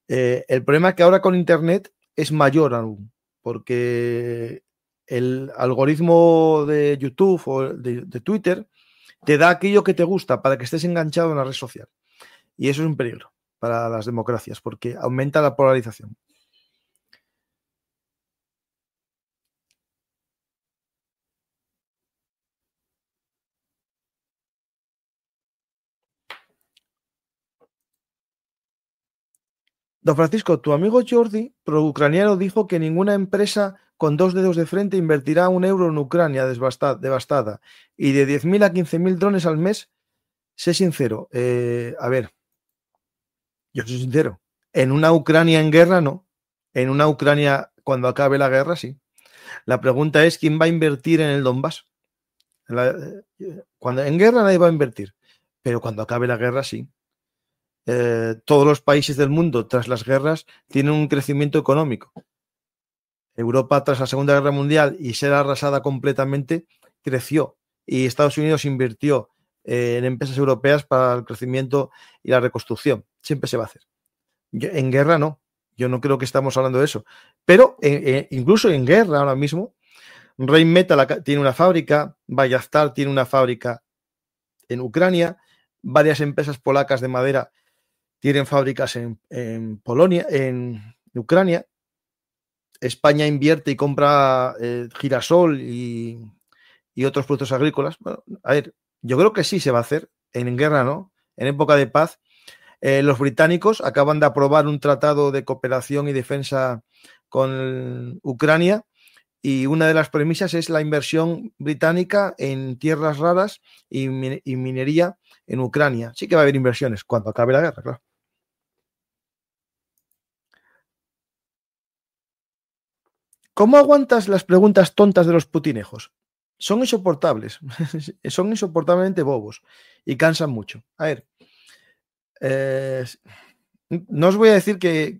El problema es que ahora con Internet es mayor aún, porque el algoritmo de YouTube o de Twitter te da aquello que te gusta para que estés enganchado en la red social. Y eso es un peligro para las democracias, porque aumenta la polarización. Don Francisco, tu amigo Jordi, pro-ucraniano, dijo que ninguna empresa con 2 dedos de frente invertirá €1 en Ucrania devastada y de 10.000 a 15.000 drones al mes. Sé sincero. A ver, yo soy sincero. En una Ucrania en guerra, no. En una Ucrania, cuando acabe la guerra, sí. La pregunta es, ¿quién va a invertir en el Donbass? Cuando en guerra nadie va a invertir, pero cuando acabe la guerra, sí. Todos los países del mundo, tras las guerras, tienen un crecimiento económico. Europa, tras la Segunda Guerra Mundial y ser arrasada completamente, creció. Y Estados Unidos invirtió en empresas europeas para el crecimiento y la reconstrucción. Siempre se va a hacer. En guerra no. Yo no creo que estamos hablando de eso. Pero incluso en guerra ahora mismo, Rheinmetall tiene una fábrica, Bayastar tiene una fábrica en Ucrania, varias empresas polacas de madera tienen fábricas en Polonia, en Ucrania. España invierte y compra girasol y otros productos agrícolas. Bueno, a ver, yo creo que sí se va a hacer. En guerra no. En época de paz. Los británicos acaban de aprobar un tratado de cooperación y defensa con Ucrania y una de las premisas es la inversión británica en tierras raras y minería en Ucrania. Sí que va a haber inversiones cuando acabe la guerra, claro. ¿Cómo aguantas las preguntas tontas de los putinejos? Son insoportables, son insoportablemente bobos y cansan mucho. A ver, no os voy a decir que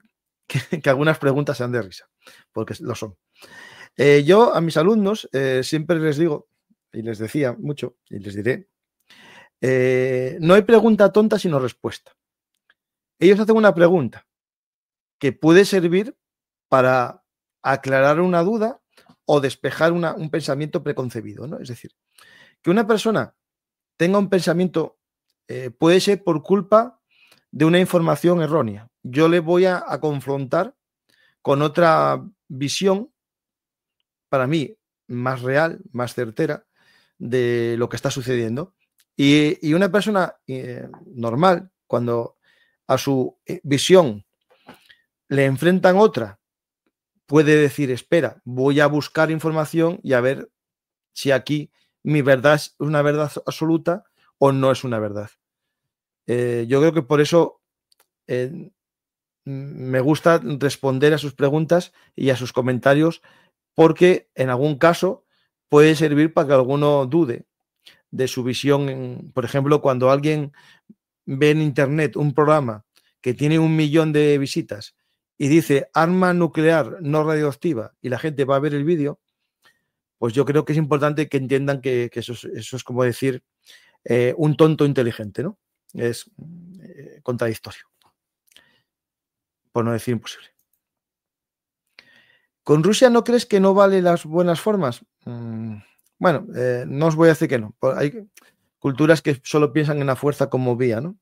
algunas preguntas sean de risa, porque lo son. Yo a mis alumnos siempre les digo, y les decía mucho, y les diré, no hay pregunta tonta sino respuesta. Ellos hacen una pregunta que puede servir para aclarar una duda o despejar un pensamiento preconcebido, ¿no? Es decir, que una persona tenga un pensamiento puede ser por culpa de una información errónea. Yo le voy a confrontar con otra visión, para mí, más real, más certera, de lo que está sucediendo. Y una persona normal, cuando a su visión le enfrentan otra, puede decir, espera, voy a buscar información y a ver si aquí mi verdad es una verdad absoluta o no es una verdad. Yo creo que por eso me gusta responder a sus preguntas y a sus comentarios, porque en algún caso puede servir para que alguno dude de su visión. Por ejemplo, cuando alguien ve en internet un programa que tiene 1.000.000 de visitas y dice arma nuclear no radioactiva y la gente va a ver el vídeo, pues yo creo que es importante que entiendan que eso es como decir un tonto inteligente, ¿no? Es contradictorio, por no decir imposible. ¿Con Rusia no crees que no vale las buenas formas? Bueno, no os voy a decir que no. Hay culturas que solo piensan en la fuerza como vía, ¿no?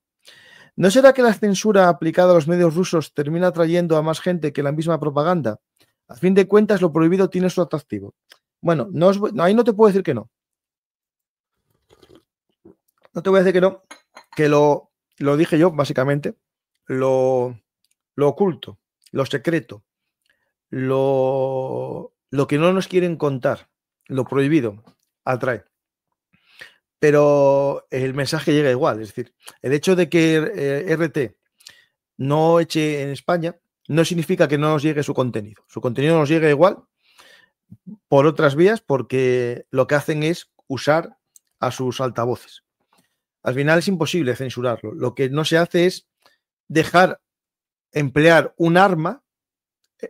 ¿No será que la censura aplicada a los medios rusos termina atrayendo a más gente que la misma propaganda? A fin de cuentas, lo prohibido tiene su atractivo. Bueno, ahí no te puedo decir que no. No te voy a decir que no, que lo dije yo, básicamente. Lo oculto, lo secreto, lo que no nos quieren contar, lo prohibido, atrae. Pero el mensaje llega igual. Es decir, el hecho de que RT no eche en España no significa que no nos llegue su contenido. Su contenido nos llega igual por otras vías porque lo que hacen es usar a sus altavoces. Al final es imposible censurarlo. Lo que no se hace es dejar emplear un arma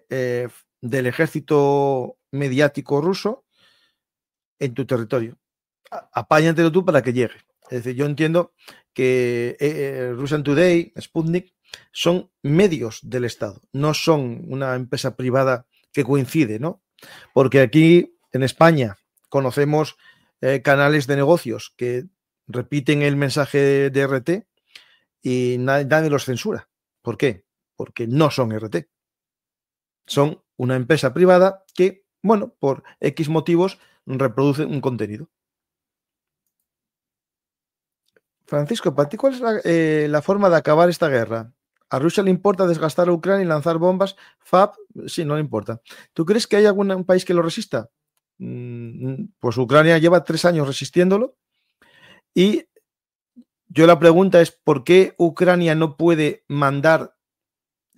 del ejército mediático ruso en tu territorio. Apáñatelo tú para que llegue. Es decir, yo entiendo que Russian Today, Sputnik, son medios del Estado, no son una empresa privada que coincide, ¿no? Porque aquí en España conocemos canales de negocios que repiten el mensaje de RT y nadie los censura. ¿Por qué? Porque no son RT. Son una empresa privada que, bueno, por X motivos reproduce un contenido. Francisco, ¿para ti cuál es la forma de acabar esta guerra? ¿A Rusia le importa desgastar a Ucrania y lanzar bombas? FAB, sí, no le importa. ¿Tú crees que hay algún país que lo resista? Pues Ucrania lleva 3 años resistiéndolo y yo la pregunta es ¿por qué Ucrania no puede mandar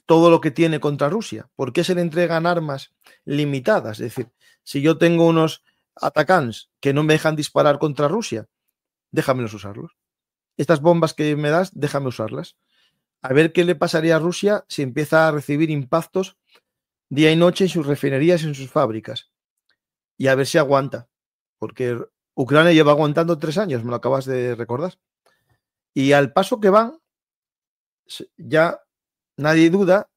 todo lo que tiene contra Rusia? ¿Por qué se le entregan armas limitadas? Es decir, si yo tengo unos atacants que no me dejan disparar contra Rusia, déjamelos usarlos. Estas bombas que me das, déjame usarlas. A ver qué le pasaría a Rusia si empieza a recibir impactos día y noche en sus refinerías y en sus fábricas. Y a ver si aguanta. Porque Ucrania lleva aguantando 3 años, me lo acabas de recordar. Y al paso que van, ya nadie duda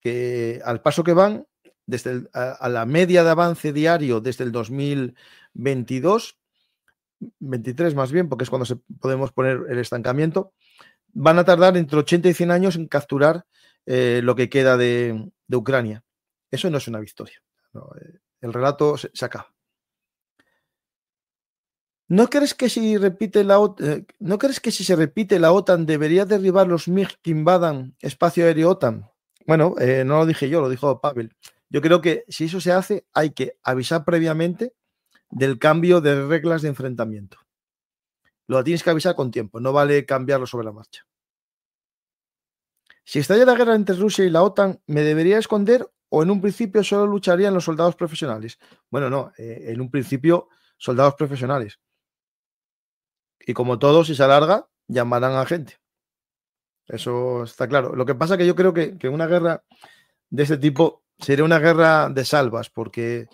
que al paso que van, desde a la media de avance diario desde el 2022, 23 más bien, porque es cuando podemos poner el estancamiento, van a tardar entre 80 y 100 años en capturar lo que queda de Ucrania. Eso no es una victoria. No, el relato se acaba. ¿No crees que si repite ¿no crees que si se repite la OTAN debería derribar los MiG que invadan espacio aéreo OTAN? Bueno, no lo dije yo, lo dijo Pavel. Yo creo que si eso se hace, hay que avisar previamente del cambio de reglas de enfrentamiento. Lo tienes que avisar con tiempo, no vale cambiarlo sobre la marcha. Si estalla la guerra entre Rusia y la OTAN, ¿me debería esconder o en un principio solo lucharían los soldados profesionales? Bueno, no, en un principio soldados profesionales. Y como todo, si se alarga, llamarán a gente. Eso está claro. Lo que pasa es que yo creo que una guerra de este tipo sería una guerra de salvas, porque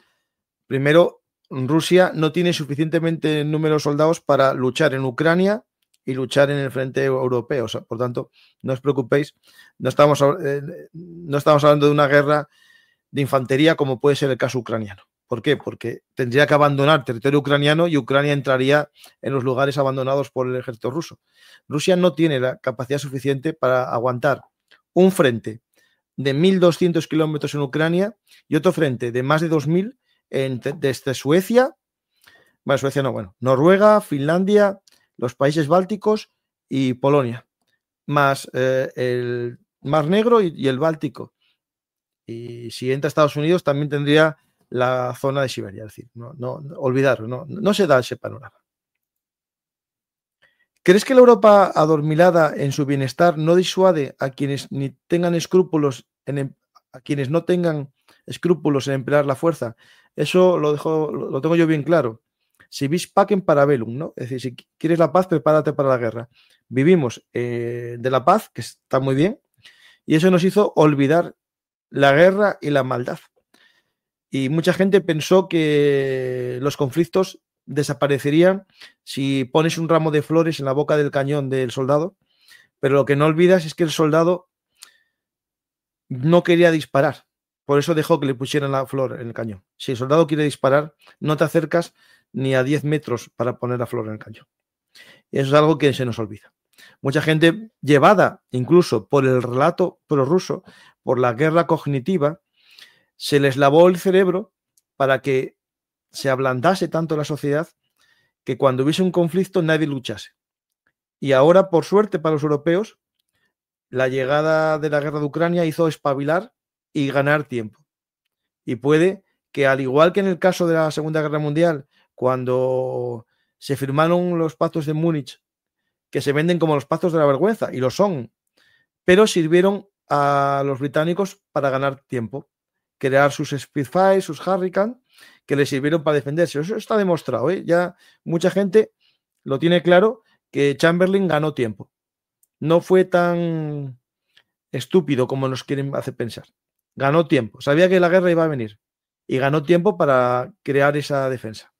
primero Rusia no tiene suficientemente número de soldados para luchar en Ucrania y luchar en el frente europeo. O sea, por tanto, no os preocupéis, no estamos hablando de una guerra de infantería como puede ser el caso ucraniano. ¿Por qué? Porque tendría que abandonar territorio ucraniano y Ucrania entraría en los lugares abandonados por el ejército ruso. Rusia no tiene la capacidad suficiente para aguantar un frente de 1.200 kilómetros en Ucrania y otro frente de más de 2.000 desde Suecia, bueno, Suecia no, bueno, Noruega, Finlandia, los países bálticos y Polonia, más el Mar Negro y el Báltico. Y si entra a Estados Unidos también tendría la zona de Siberia, es decir, no olvidarlo, no se da ese panorama. ¿Crees que la Europa adormilada en su bienestar no disuade a quienes ni tengan escrúpulos a quienes no tengan escrúpulos en emplear la fuerza? Eso lo tengo yo bien claro. Si vis pacem para bellum, ¿no? Es decir, si quieres la paz, prepárate para la guerra. Vivimos de la paz, que está muy bien, y eso nos hizo olvidar la guerra y la maldad. Y mucha gente pensó que los conflictos desaparecerían si pones un ramo de flores en la boca del cañón del soldado, pero lo que no olvidas es que el soldado no quería disparar, por eso dejó que le pusieran la flor en el cañón. Si el soldado quiere disparar, no te acercas ni a 10 metros para poner la flor en el cañón. Y eso es algo que se nos olvida. Mucha gente llevada incluso por el relato prorruso, por la guerra cognitiva, se les lavó el cerebro para que se ablandase tanto la sociedad que cuando hubiese un conflicto nadie luchase. Y ahora, por suerte para los europeos, la llegada de la guerra de Ucrania hizo espabilar y ganar tiempo. Y puede que, al igual que en el caso de la Segunda Guerra Mundial, cuando se firmaron los pactos de Múnich, que se venden como los pactos de la vergüenza, y lo son, pero sirvieron a los británicos para ganar tiempo, crear sus Spitfire, sus Hurricane, que les sirvieron para defenderse. Eso está demostrado, ¿eh? Ya mucha gente lo tiene claro que Chamberlain ganó tiempo. No fue tan estúpido como nos quieren hacer pensar. Ganó tiempo. Sabía que la guerra iba a venir y ganó tiempo para crear esa defensa.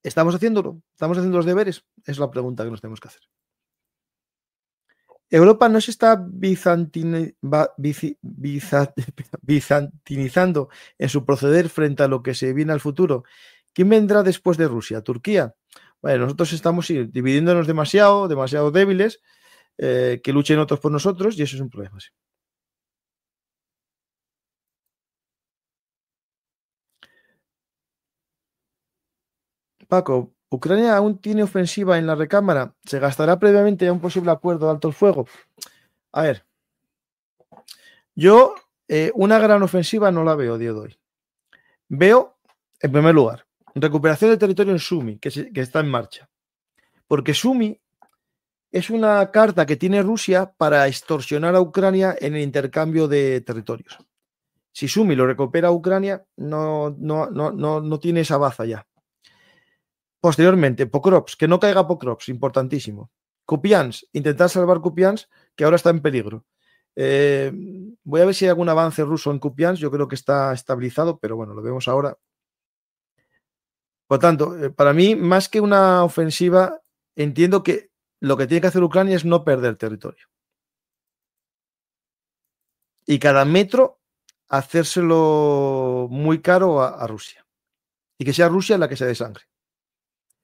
¿Estamos haciéndolo? ¿Estamos haciendo los deberes? Es la pregunta que nos tenemos que hacer. Europa no se está bizantinizando en su proceder frente a lo que se viene al futuro. ¿Quién vendrá después de Rusia? ¿Turquía? Bueno, nosotros estamos dividiéndonos demasiado débiles, que luchen otros por nosotros y eso es un problema. Sí. Paco, ¿Ucrania aún tiene ofensiva en la recámara? ¿Se gastará previamente a un posible acuerdo de alto el fuego? A ver, Yo una gran ofensiva no la veo a día de hoy. Veo, en primer lugar, recuperación de territorio en Sumi, que está en marcha. Porque Sumi es una carta que tiene Rusia para extorsionar a Ucrania en el intercambio de territorios. Si Sumi lo recupera a Ucrania, no tiene esa baza ya. Posteriormente, Pokrovsk, que no caiga Pokrovsk, importantísimo. Kupiansk, intentar salvar Kupiansk, que ahora está en peligro. Voy a ver si hay algún avance ruso en Kupiansk. Yo creo que está estabilizado, pero bueno, lo vemos ahora. Por tanto, para mí, más que una ofensiva, entiendo que lo que tiene que hacer Ucrania es no perder territorio. Y cada metro hacérselo muy caro a Rusia. Y que sea Rusia la que se desangre.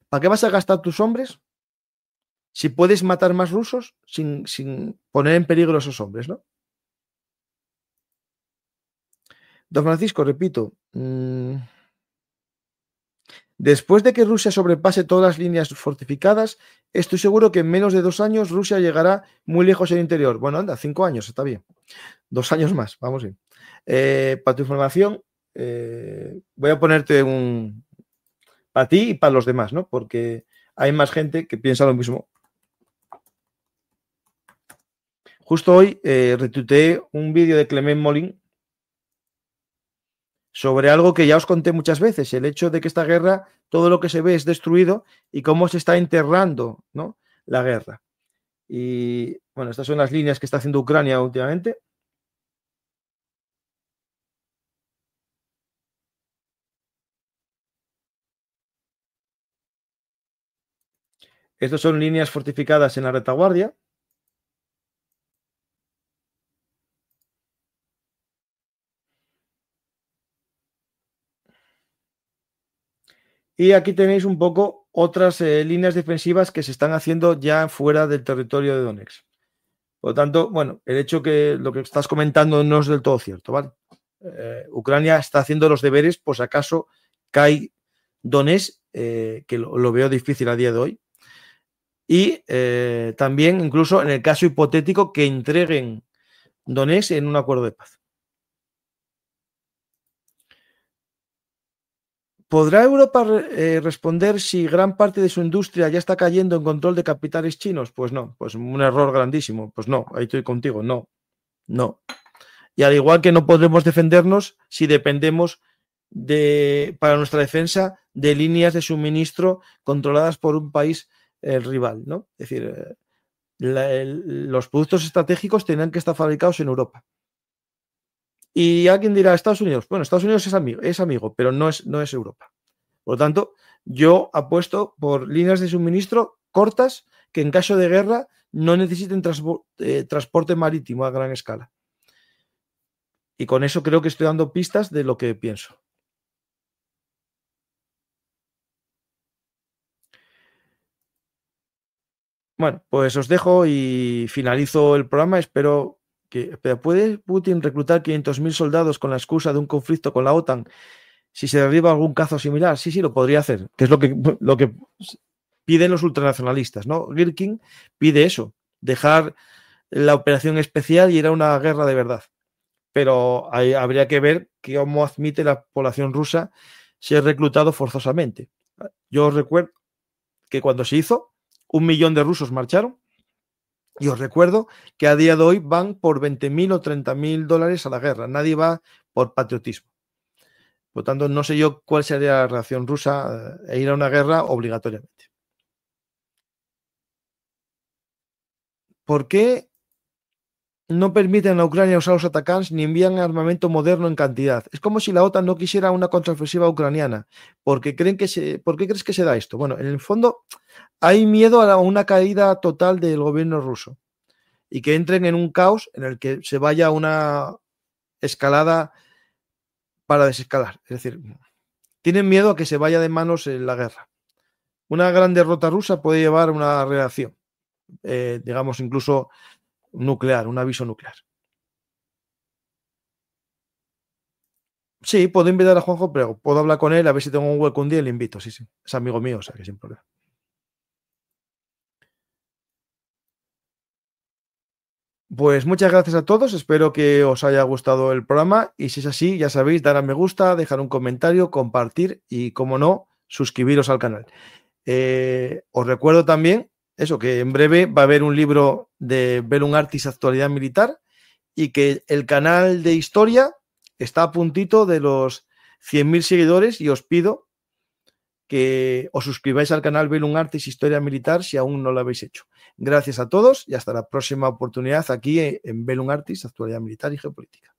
¿Para qué vas a gastar tus hombres si puedes matar más rusos sin poner en peligro a esos hombres, ¿no? Don Francisco, repito, después de que Rusia sobrepase todas las líneas fortificadas, estoy seguro que en menos de 2 años Rusia llegará muy lejos en el interior. Bueno, anda, 5 años, está bien. 2 años más, vamos bien. Para tu información, voy a ponerte un... para ti y para los demás, ¿no? Porque hay más gente que piensa lo mismo. Justo hoy retuiteé un vídeo de Clement Molin sobre algo que ya os conté muchas veces, el hecho de que esta guerra, todo lo que se ve es destruido y cómo se está enterrando, ¿no?, la guerra. Y bueno, estas son las líneas que está haciendo Ucrania últimamente. Estas son líneas fortificadas en la retaguardia. Y aquí tenéis un poco otras líneas defensivas que se están haciendo ya fuera del territorio de Donetsk. Por lo tanto, bueno, el hecho que lo que estás comentando no es del todo cierto, ¿vale? Ucrania está haciendo los deberes, pues acaso cae Donetsk, que lo veo difícil a día de hoy. Y también, incluso en el caso hipotético, que entreguen Donetsk en un acuerdo de paz. ¿Podrá Europa responder si gran parte de su industria ya está cayendo en control de capitales chinos? Pues no, pues un error grandísimo. Pues no, ahí estoy contigo, no. Y al igual que no podremos defendernos si dependemos para nuestra defensa de líneas de suministro controladas por un país rival, ¿no? Es decir, los productos estratégicos tendrán que estar fabricados en Europa. Y alguien dirá, Estados Unidos. Bueno, Estados Unidos es amigo, pero no es Europa. Por lo tanto, yo apuesto por líneas de suministro cortas que en caso de guerra no necesiten transporte marítimo a gran escala. Y con eso creo que estoy dando pistas de lo que pienso. Bueno, pues os dejo y finalizo el programa. Espero que... ¿Puede Putin reclutar 500.000 soldados con la excusa de un conflicto con la OTAN si se derriba algún cazo similar? Sí, lo podría hacer, que es lo que piden los ultranacionalistas, ¿no? Girkin pide eso, dejar la operación especial y ir a una guerra de verdad. Pero habría que ver cómo admite la población rusa ser reclutado forzosamente. Yo os recuerdo que cuando se hizo, 1 millón de rusos marcharon y os recuerdo que a día de hoy van por 20.000 o 30.000 dólares a la guerra. Nadie va por patriotismo. Por lo tanto, no sé yo cuál sería la reacción rusa a ir a una guerra obligatoriamente. ¿Por qué no permiten a Ucrania usar los Atacams ni envían armamento moderno en cantidad? Es como si la OTAN no quisiera una contraofensiva ucraniana. ¿Por qué crees que se da esto? Bueno, en el fondo hay miedo a una caída total del gobierno ruso y que entren en un caos en el que se vaya a una escalada para desescalar. Es decir, tienen miedo a que se vaya de manos en la guerra. Una gran derrota rusa puede llevar a una reacción, digamos, incluso nuclear, un aviso nuclear. Sí, puedo invitar a Juanjo, pero puedo hablar con él a ver si tengo un hueco un día y le invito. Sí. Es amigo mío, o sea que sin problema. Pues muchas gracias a todos, espero que os haya gustado el programa y si es así, ya sabéis, dar a me gusta, dejar un comentario, compartir y, como no, suscribiros al canal. Os recuerdo también eso, que en breve va a haber un libro de Bellum Artis Actualidad Militar y que el canal de historia está a puntito de los 100.000 seguidores y os pido que os suscribáis al canal Bellum Artis Historia Militar si aún no lo habéis hecho. Gracias a todos y hasta la próxima oportunidad aquí en Bellum Artis Actualidad Militar y Geopolítica.